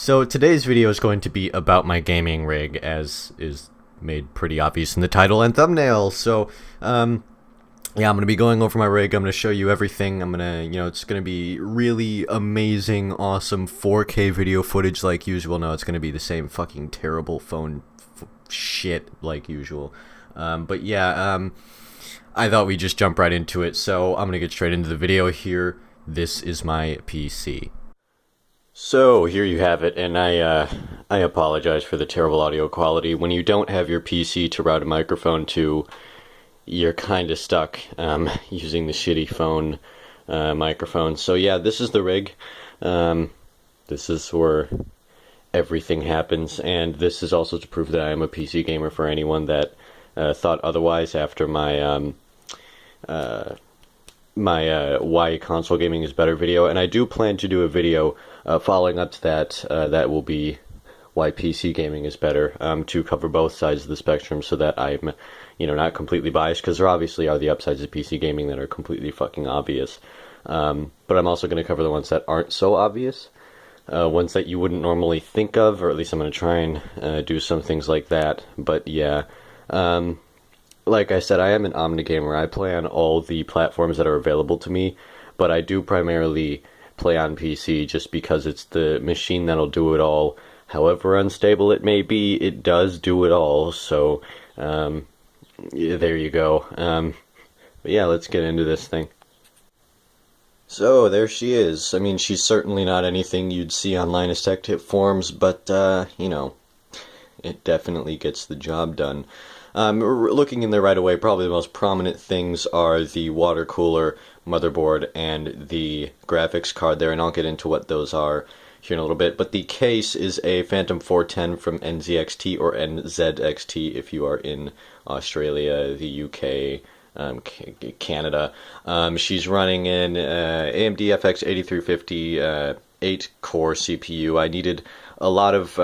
So today's video is going to be about my gaming rig, as is made pretty obvious in the title and thumbnail. Yeah, I'm going to be going over my rig. I'm going to show you everything. It's going to be really amazing, awesome 4K video footage like usual. No, it's going to be the same fucking terrible phone shit like usual. I thought we'd just jump right into it, so I'm going to get straight into the video here. This is my PC. So here you have it, and I apologize for the terrible audio quality. When you don't have your PC to route a microphone to, you're kind of stuck using the shitty phone microphone. So yeah, this is the rig. This is where everything happens, and this is also to prove that I am a PC gamer for anyone that thought otherwise after my why console gaming is better video. And I do plan to do a video following up to that that will be why PC gaming is better, to cover both sides of the spectrum, so that I'm not completely biased, because there obviously are the upsides of PC gaming that are completely fucking obvious, but I'm also going to cover the ones that aren't so obvious, ones that you wouldn't normally think of, or at least I'm going to try and do some things like that. But yeah, like I said, I am an omnigamer. I play on all the platforms that are available to me, but I do primarily play on PC just because it's the machine that'll do it all. However unstable it may be, it does do it all, so yeah, there you go. But yeah, let's get into this thing. So there she is. I mean, she's certainly not anything you'd see on Linus Tech Tip forums, but it definitely gets the job done. Looking in there right away, probably the most prominent things are the water cooler, motherboard, and the graphics card there, and I'll get into what those are here in a little bit. But the case is a Phantom 410 from NZXT, or NZXT if you are in Australia, the UK, Canada. She's running an AMD FX 8350 8-core CPU. I needed a lot of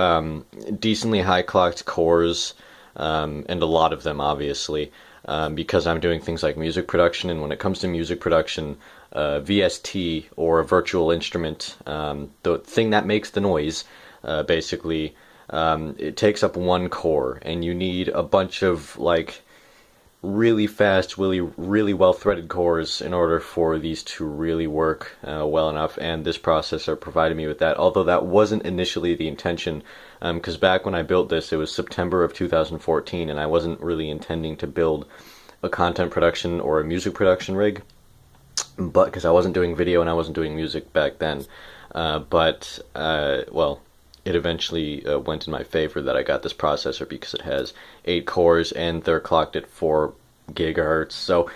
decently high-clocked cores, and a lot of them, obviously, because I'm doing things like music production, and when it comes to music production, VST, or a virtual instrument, the thing that makes the noise, basically, it takes up one core, and you need a bunch of, really fast, really well-threaded cores in order for these to really work well enough, and this processor provided me with that, although that wasn't initially the intention, because back when I built this, it was September of 2014, and I wasn't really intending to build a content production or a music production rig, but because I wasn't doing video and I wasn't doing music back then, well, it eventually went in my favor that I got this processor because it has 8 cores and they're clocked at 4 gigahertz. So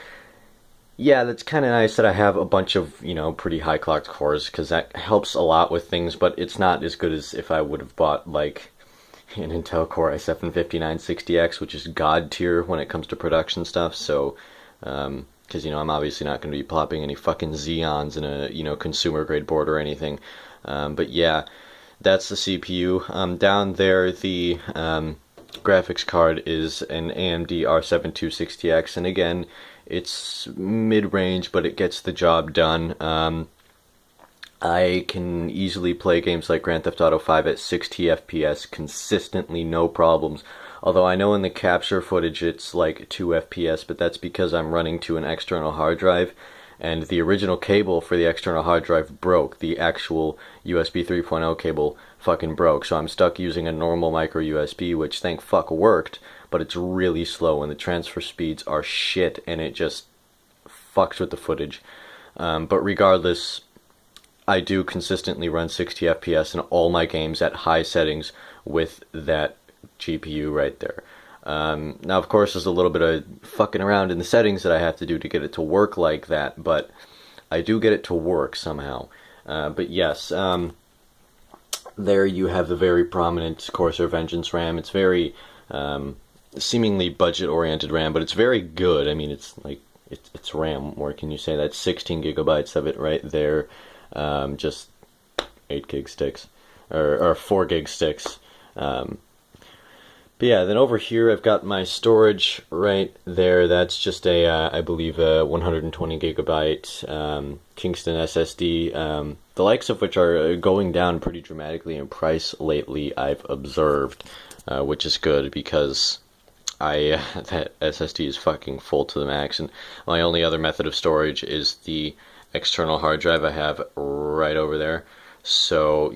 yeah, that's kind of nice that I have a bunch of, pretty high clocked cores, because that helps a lot with things, but it's not as good as if I would have bought like an Intel Core i7-5960X, which is god tier when it comes to production stuff. So because I'm obviously not going to be plopping any fucking Xeons in a consumer grade board or anything. But yeah, that's the CPU. Down there, the graphics card is an AMD R7 260X, and again, it's mid-range, but it gets the job done. I can easily play games like Grand Theft Auto 5 at 60 FPS consistently, no problems. Although I know in the capture footage it's like 2 FPS, but that's because I'm running to an external hard drive, and the original cable for the external hard drive broke. The actual USB 3.0 cable fucking broke, so I'm stuck using a normal micro USB, which thank fuck worked, but it's really slow and the transfer speeds are shit, and it just fucks with the footage. But regardless, I do consistently run 60 FPS in all my games at high settings with that GPU right there. Now, of course, there's a little bit of fucking around in the settings that I have to do to get it to work like that, but I do get it to work somehow. But yes, there you have the very prominent Corsair Vengeance RAM. It's very seemingly budget-oriented RAM, but it's very good. I mean, it's RAM. Or can you say that's 16 gigabytes of it right there? Just 8 gig sticks, or 4 gig sticks. But yeah, then over here I've got my storage right there. That's just a, I believe, a 120 gigabyte Kingston SSD, the likes of which are going down pretty dramatically in price lately, I've observed, which is good because that SSD is fucking full to the max, and my only other method of storage is the external hard drive I have right over there. So,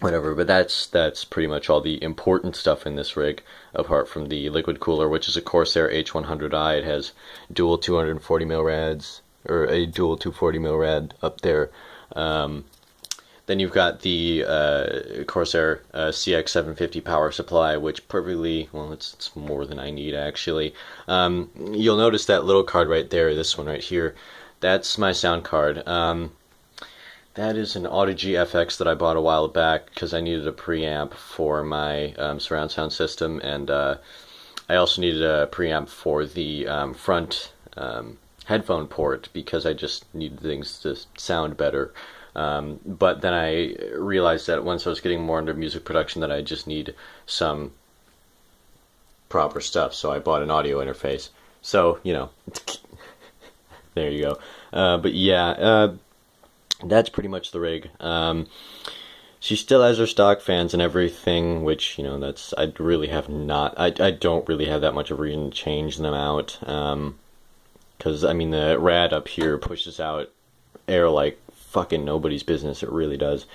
whatever, but that's pretty much all the important stuff in this rig, apart from the liquid cooler, which is a Corsair H100i. It has dual 240 mil rads, or a dual 240 mil rad up there. Then you've got the Corsair CX750 power supply, which perfectly, well, it's more than I need actually. You'll notice that little card right there, this one right here, that's my sound card. That is an Audigy FX that I bought a while back because I needed a preamp for my surround sound system, and I also needed a preamp for the front headphone port because I just needed things to sound better. But then I realized that once I was getting more into music production that I just need some proper stuff, so I bought an audio interface. So, there you go. But yeah, that's pretty much the rig. She still has her stock fans and everything, which, that's, I really have not, I don't really have that much of a reason to change them out, because, the rad up here pushes out air like fucking nobody's business. It really does,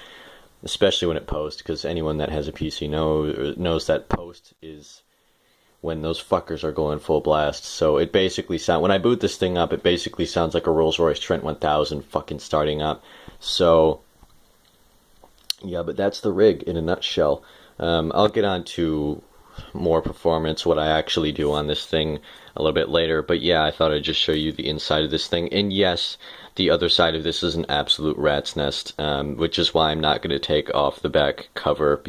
especially when it posts, because anyone that has a PC knows that post is when those fuckers are going full blast. So it basically when I boot this thing up, it basically sounds like a Rolls-Royce Trent 1000 fucking starting up. So yeah, but that's the rig in a nutshell. I'll get on to more performance, what I actually do on this thing a little bit later, but yeah, I thought I'd just show you the inside of this thing. And yes, the other side of this is an absolute rat's nest, which is why I'm not going to take off the back cover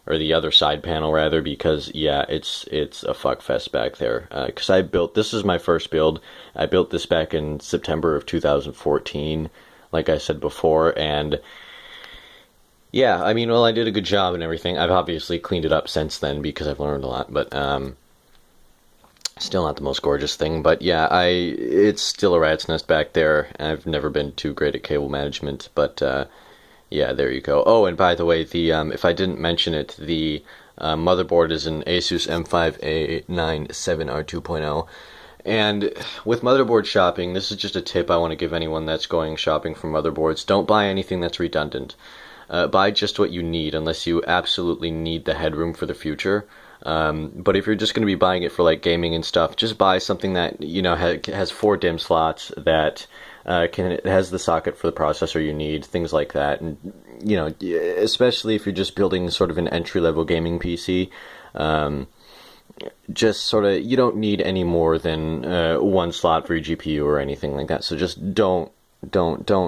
or the other side panel rather, because yeah, it's a fuck fest back there. Because this is my first build. I built this back in September of 2014, like I said before, and yeah, I did a good job and everything. I've obviously cleaned it up since then because I've learned a lot, but still not the most gorgeous thing. But yeah, it's still a rat's nest back there. I've never been too great at cable management, but yeah, there you go. Oh, and by the way, the if I didn't mention it, the motherboard is an Asus M5A97R2.0. And with motherboard shopping, this is just a tip I want to give anyone that's going shopping for motherboards. Don't buy anything that's redundant. Buy just what you need, unless you absolutely need the headroom for the future. But if you're just going to be buying it for like gaming and stuff, just buy something that has 4 DIMM slots, that it has the socket for the processor you need, things like that. And especially if you're just building sort of an entry-level gaming PC, just sort of, you don't need any more than 1 slot for your GPU or anything like that. So just don't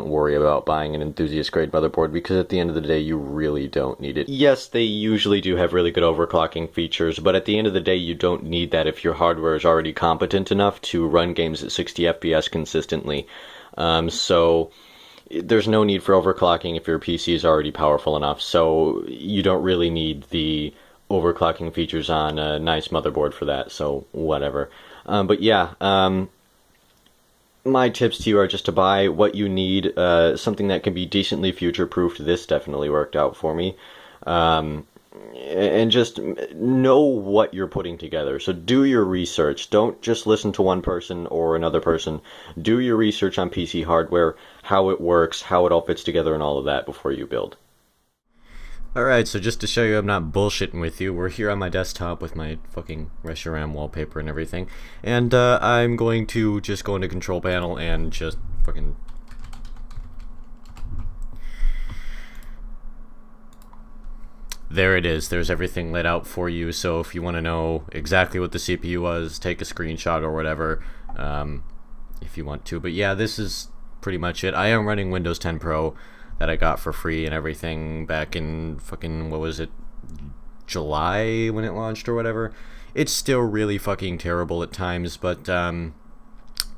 worry about buying an enthusiast grade motherboard, because at the end of the day you really don't need it. Yes, they usually do have really good overclocking features, but at the end of the day you don't need that if your hardware is already competent enough to run games at 60 FPS consistently. So there's no need for overclocking if your PC is already powerful enough, so you don't really need the overclocking features on a nice motherboard for that, so whatever. But yeah, my tips to you are just to buy what you need, something that can be decently future-proofed. This definitely worked out for me. And just know what you're putting together. So do your research. Don't just listen to one person or another person. Do your research on PC hardware, how it works, how it all fits together, and all of that before you build. Alright, so just to show you I'm not bullshitting with you, we're here on my desktop with my fucking Reshiram wallpaper and everything, and I'm going to just go into control panel and just fucking... There it is. There's everything laid out for you, so if you want to know exactly what the CPU was, take a screenshot or whatever, if you want to. But yeah, this is pretty much it. I am running Windows 10 Pro that I got for free and everything back in fucking, what was it, July when it launched or whatever. It's still really fucking terrible at times, but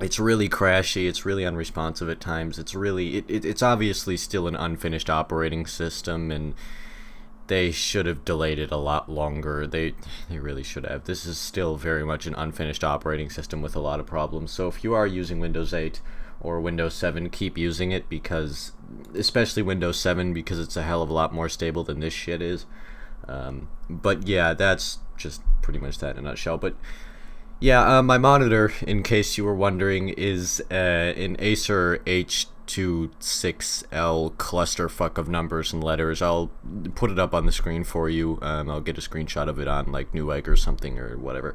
it's really crashy, it's really unresponsive at times, it's really, it's obviously still an unfinished operating system, and they should have delayed it a lot longer. They really should have. This is still very much an unfinished operating system with a lot of problems. So if you are using Windows 8 or Windows 7, keep using it, because especially Windows 7, because it's a hell of a lot more stable than this shit is. But yeah, that's just pretty much that in a nutshell. But yeah, my monitor, in case you were wondering, is an Acer H26L clusterfuck of numbers and letters. I'll put it up on the screen for you. I'll get a screenshot of it on like Newegg or something or whatever.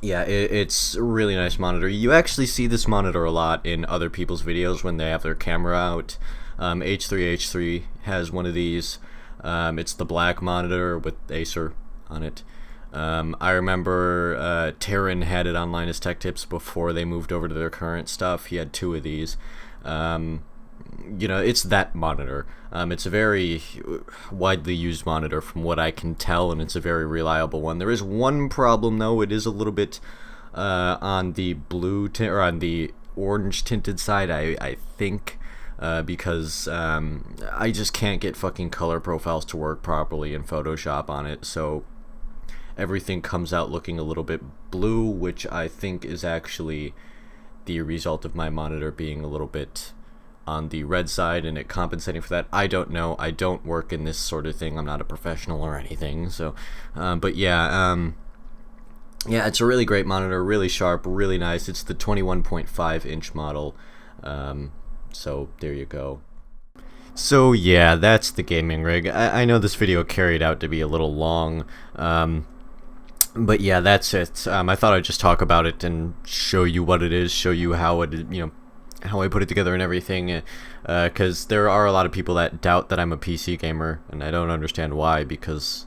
Yeah, it's a really nice monitor. You actually see this monitor a lot in other people's videos when they have their camera out. H3H3 has one of these. It's the black monitor with Acer on it. I remember Terran had it on Linus Tech Tips before they moved over to their current stuff. He had 2 of these. You know, it's that monitor. It's a very widely used monitor from what I can tell, and it's a very reliable one. There is one problem though. It is a little bit on the blue or on the orange tinted side, I think. Because I just can't get fucking color profiles to work properly in Photoshop on it, so everything comes out looking a little bit blue, which I think is actually the result of my monitor being a little bit on the red side and it compensating for that. I don't know. I don't work in this sort of thing. I'm not a professional or anything, so but yeah, yeah, it's a really great monitor, really sharp, really nice. It's the 21.5 inch model. So there you go. So yeah, that's the gaming rig. I know this video carried out to be a little long, but yeah, that's it. I thought I'd just talk about it and show you what it is, show you how it, you know, how I put it together and everything, because there are a lot of people that doubt that I'm a PC gamer, and I don't understand why, because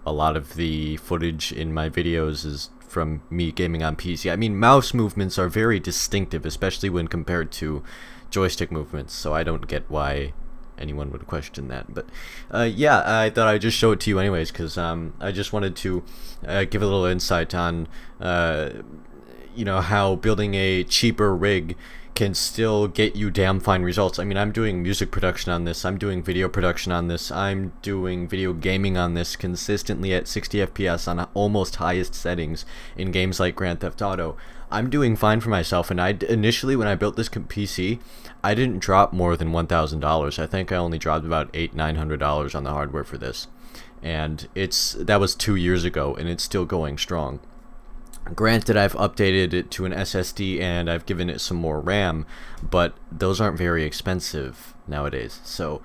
a lot of the footage in my videos is from me gaming on PC. I mean, mouse movements are very distinctive, especially when compared to joystick movements, so I don't get why anyone would question that. But yeah, I thought I'd just show it to you anyways, because I just wanted to give a little insight on you know, how building a cheaper rig can still get you damn fine results. I mean, I'm doing music production on this, I'm doing video production on this, I'm doing video gaming on this consistently at 60 FPS on almost highest settings in games like Grand Theft Auto. I'm doing fine for myself, and initially when I built this PC, I didn't drop more than $1,000. I think I only dropped about $800-900 on the hardware for this, and that was 2 years ago, and it's still going strong. Granted, I've updated it to an SSD and I've given it some more RAM, but those aren't very expensive nowadays, so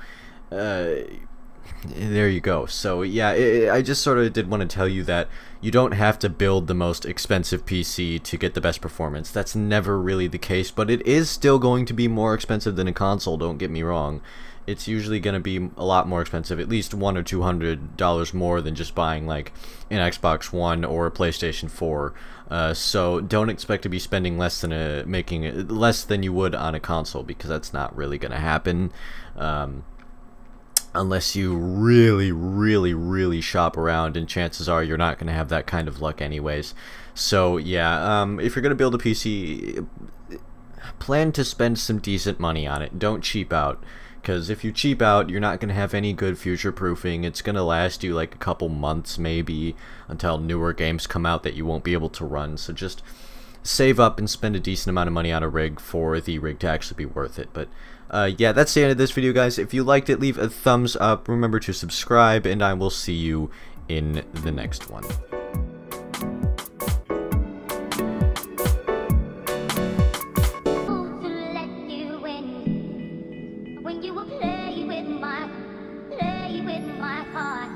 there you go. So yeah, I just sort of did want to tell you that you don't have to build the most expensive PC to get the best performance. That's never really the case, but it is still going to be more expensive than a console, don't get me wrong. It's usually going to be a lot more expensive, at least $100 or $200 more than just buying like an Xbox One or a PlayStation 4. So don't expect to be spending less than less than you would on a console, because that's not really going to happen. Unless you really shop around, and chances are you're not going to have that kind of luck anyways. So yeah, if you're going to build a PC, plan to spend some decent money on it. Don't cheap out, because if you cheap out, you're not going to have any good future proofing. It's going to last you like a couple months maybe until newer games come out that you won't be able to run. So just save up and spend a decent amount of money on a rig for the rig to actually be worth it. But yeah, that's the end of this video, guys. If you liked it, leave a thumbs up. Remember to subscribe, and I will see you in the next one. When you will play with my heart.